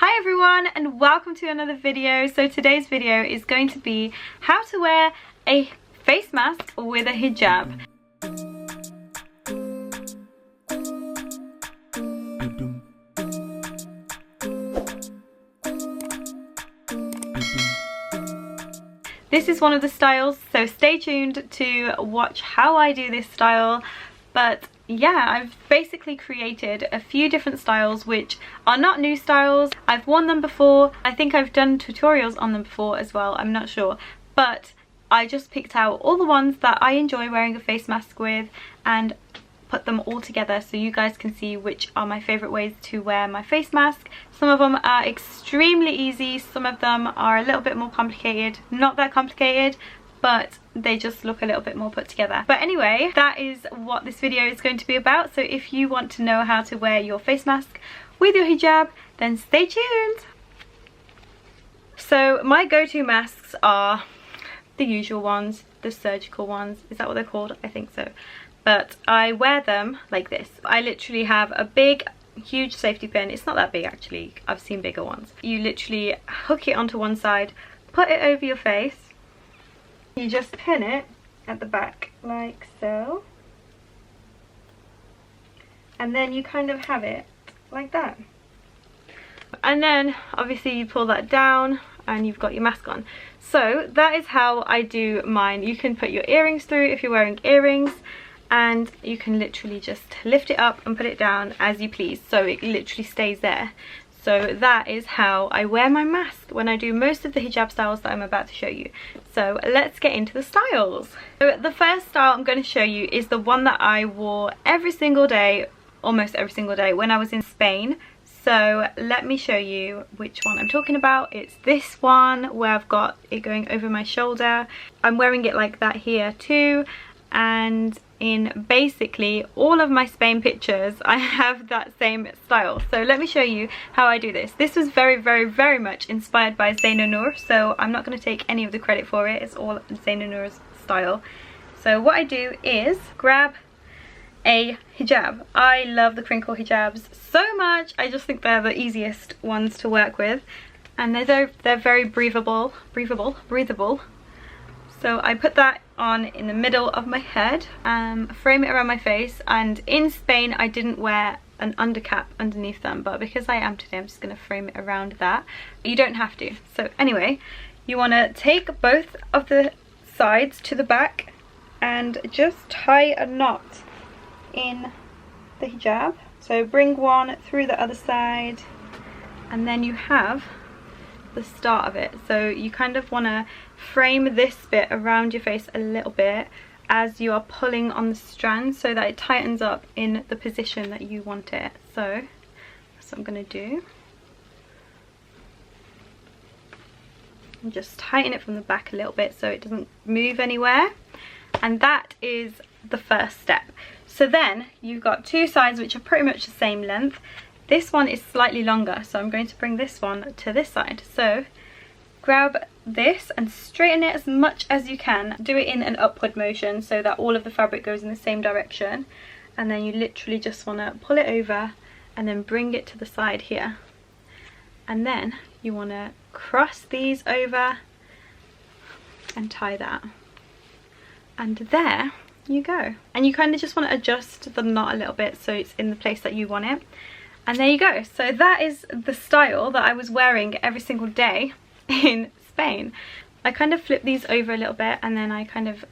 Hi everyone and welcome to another video. So today's video is going to be how to wear a face mask with a hijab. This is one of the styles, so stay tuned to watch how I do this style. But yeah, I've basically created a few different styles which are not new styles. I've worn them before. I think I've done tutorials on them before as well, I'm not sure. But I just picked out all the ones that I enjoy wearing a face mask with and put them all together so you guys can see which are my favourite ways to wear my face mask. Some of them are extremely easy, some of them are a little bit more complicated. Not that complicated, but they just look a little bit more put together. But anyway, that is what this video is going to be about. So if you want to know how to wear your face mask with your hijab, then stay tuned. So my go-to masks are the usual ones, the surgical ones. Is that what they're called? I think so. But I wear them like this. I literally have a big, huge safety pin. It's not that big actually, I've seen bigger ones. You literally hook it onto one side, put it over your face. You just pin it at the back like so. And then you kind of have it like that. And then obviously you pull that down and you've got your mask on. So that is how I do mine. You can put your earrings through if you're wearing earrings. And you can literally just lift it up and put it down as you please, so it literally stays there. So that is how I wear my mask when I do most of the hijab styles that I'm about to show you. So let's get into the styles. So the first style I'm going to show you is the one that I wore every single day, almost every single day, when I was in Spain. So let me show you which one I'm talking about. It's this one where I've got it going over my shoulder. I'm wearing it like that here too. And in basically all of my Spain pictures I have that same style. So let me show you how I do this. This was very much inspired by Zayn Noor, so I'm not going to take any of the credit for it. It's all Zayn Noor's style. So what I do is grab a hijab. I love the crinkle hijabs so much. I just think they're the easiest ones to work with, and they're very breathable. So I put that on in the middle of my head, frame it around my face, and in Spain I didn't wear an undercap underneath them, but because I am today I'm just going to frame it around that. You don't have to. So anyway, you want to take both of the sides to the back and just tie a knot in the hijab. So bring one through the other side and then you have the start of it. So you kind of want to frame this bit around your face a little bit as you are pulling on the strand so that it tightens up in the position that you want it. So that's what I'm going to do. And just tighten it from the back a little bit so it doesn't move anywhere. And that is the first step. So then you've got two sides which are pretty much the same length. This one is slightly longer, so I'm going to bring this one to this side. So grab this and straighten it as much as you can. Do it in an upward motion so that all of the fabric goes in the same direction. And then you literally just want to pull it over and then bring it to the side here. And then you want to cross these over and tie that. And there you go. And you kind of just want to adjust the knot a little bit so it's in the place that you want it. And there you go. So that is the style that I was wearing every single day in Spain. I kind of flip these over a little bit and then I kind of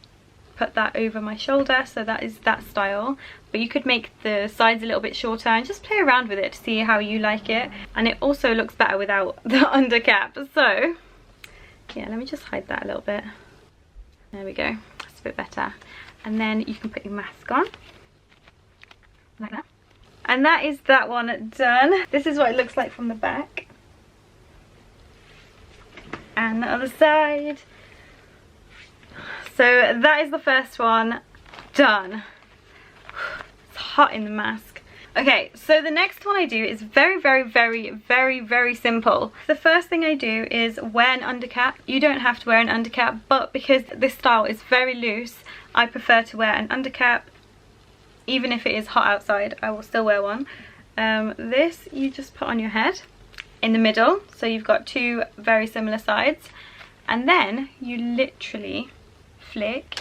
put that over my shoulder, so that is that style. But you could make the sides a little bit shorter and just play around with it to see how you like it. And it also looks better without the undercap. So yeah, let me just hide that a little bit. There we go. That's a bit better. And then you can put your mask on like that. And that is that one done. This is what it looks like from the back. And the other side. So that is the first one done. It's hot in the mask. Okay, so the next one I do is very simple. The first thing I do is wear an undercap. You don't have to wear an undercap, but because this style is very loose, I prefer to wear an undercap. Even if it is hot outside, I will still wear one. This you just put on your head in the middle, so you've got two very similar sides, and then you literally flick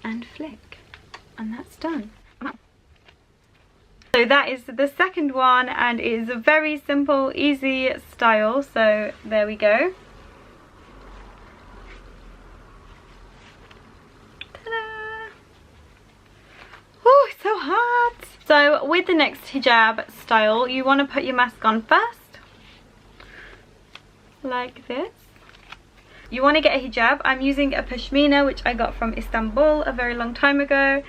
and flick, and that's done. So that is the second one, and it is a very simple, easy style. So there we go. Ta-da! Oh, it's so hot. So with the next hijab style, you want to put your mask on first, like this. You want to get a hijab. I'm using a Pashmina, which I got from Istanbul a very long time ago.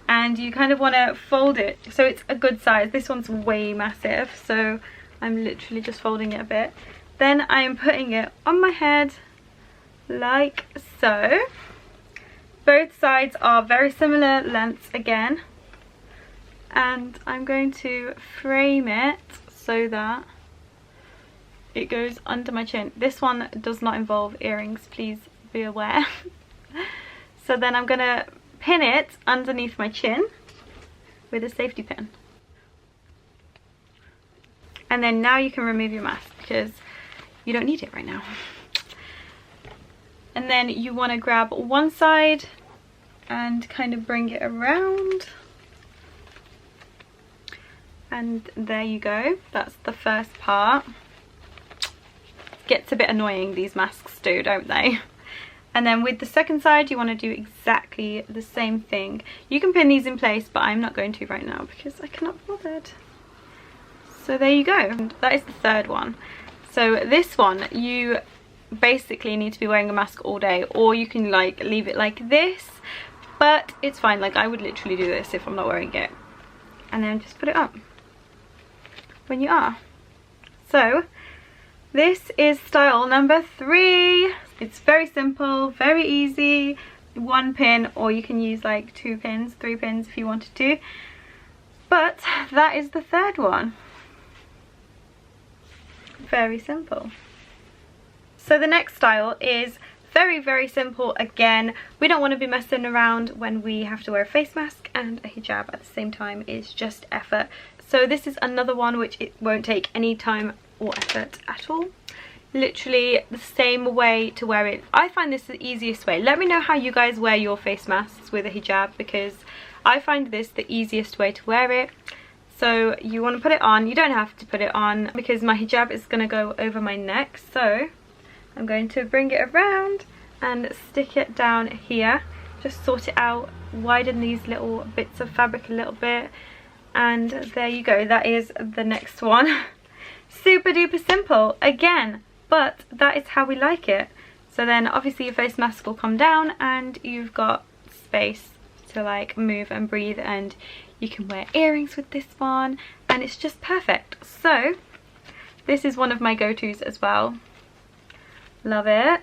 And you kind of want to fold it so it's a good size. This one's way massive, so I'm literally just folding it a bit. Then I'm putting it on my head like so. Both sides are very similar lengths again, and I'm going to frame it so that it goes under my chin. This one does not involve earrings, please be aware. So then I'm gonna pin it underneath my chin with a safety pin. And then now you can remove your mask because you don't need it right now. And then you want to grab one side and kind of bring it around. And there you go, that's the first part. Gets a bit annoying, these masks do, don't they? And then with the second side, you want to do exactly the same thing. You can pin these in place, but I'm not going to right now because I cannot be bothered. So there you go. And that is the third one. So this one, you basically need to be wearing a mask all day, or you can like leave it like this, but it's fine. Like I would literally do this if I'm not wearing it. And then just put it up when you are. So this is style number 3. It's very simple, very easy. One pin, or you can use like 2 pins, 3 pins if you wanted to. But that is the third one. Very simple. So the next style is very, very simple again. We don't want to be messing around when we have to wear a face mask and a hijab at the same time. It's just effort. So this is another one which it won't take any time or effort at all. Literally the same way to wear it. I find this the easiest way. Let me know how you guys wear your face masks with a hijab, because I find this the easiest way to wear it. So you want to put it on. You don't have to put it on because my hijab is going to go over my neck. So I'm going to bring it around and stick it down here. Just sort it out, widen these little bits of fabric a little bit, and there you go. That is the next one. Super duper simple again, but that is how we like it. So then obviously your face mask will come down and you've got space to like move and breathe, and you can wear earrings with this one, and it's just perfect. So this is one of my go-tos as well. Love it.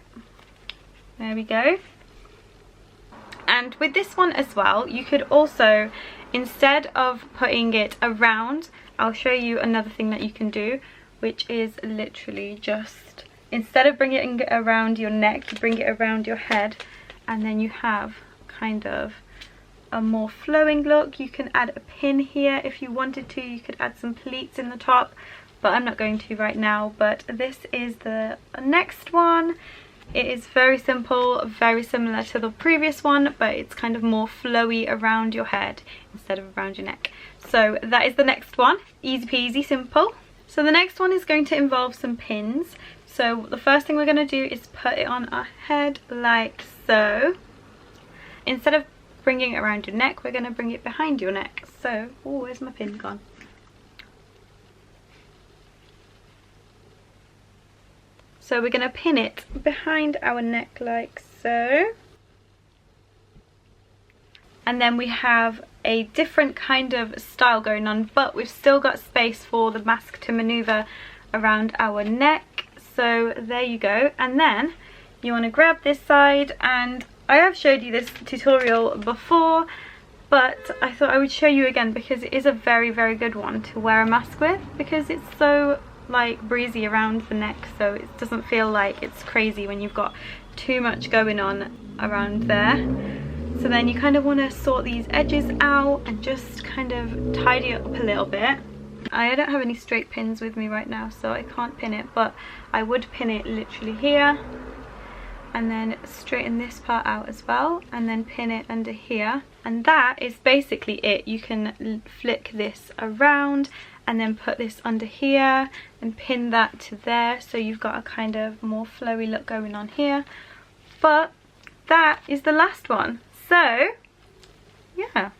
There we go. And with this one as well, you could also, instead of putting it around, I'll show you another thing that you can do, which is literally just, instead of bringing it around your neck, you bring it around your head, and then you have kind of a more flowing look. You can add a pin here if you wanted to. You could add some pleats in the top, but I'm not going to right now. But this is the next one. It is very simple, very similar to the previous one, but it's kind of more flowy around your head instead of around your neck. So that is the next one. Easy peasy, simple. So the next one is going to involve some pins. So the first thing we're going to do is put it on our head like so. Instead of bringing it around your neck, we're going to bring it behind your neck. So, oh, where's my pin gone? So we're going to pin it behind our neck like so. And then we have a different kind of style going on, but we've still got space for the mask to maneuver around our neck. So there you go. And then you want to grab this side, and I have showed you this tutorial before, but I thought I would show you again because it is a very, very good one to wear a mask with, because it's so like breezy around the neck, so it doesn't feel like it's crazy when you've got too much going on around there. So then you kind of want to sort these edges out and just kind of tidy it up a little bit. I don't have any straight pins with me right now, so I can't pin it, but I would pin it literally here and then straighten this part out as well and then pin it under here, and that is basically it. You can flick this around and then put this under here and pin that to there, so you've got a kind of more flowy look going on here. But that is the last one. So yeah,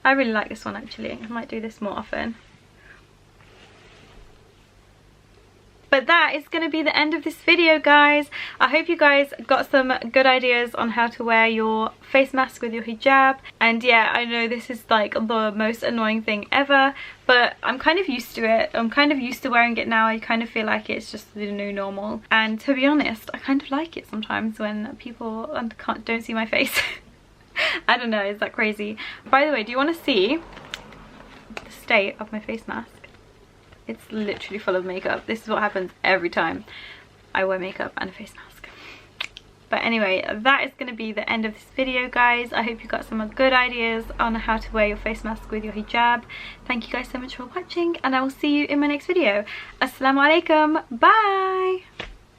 I really like this one actually. I might do this more often. But that is going to be the end of this video, guys. I hope you guys got some good ideas on how to wear your face mask with your hijab. And yeah, I know this is like the most annoying thing ever, but I'm kind of used to it. I'm kind of used to wearing it now. I kind of feel like it's just the new normal. And to be honest, I kind of like it sometimes when people don't see my face. I don't know, is that crazy? By the way, do you want to see the state of my face mask? It's literally full of makeup. This is what happens every time I wear makeup and a face mask. But anyway, that is going to be the end of this video, guys. I hope you got some good ideas on how to wear your face mask with your hijab. Thank you guys so much for watching, and I will see you in my next video. Assalamu alaikum. Bye.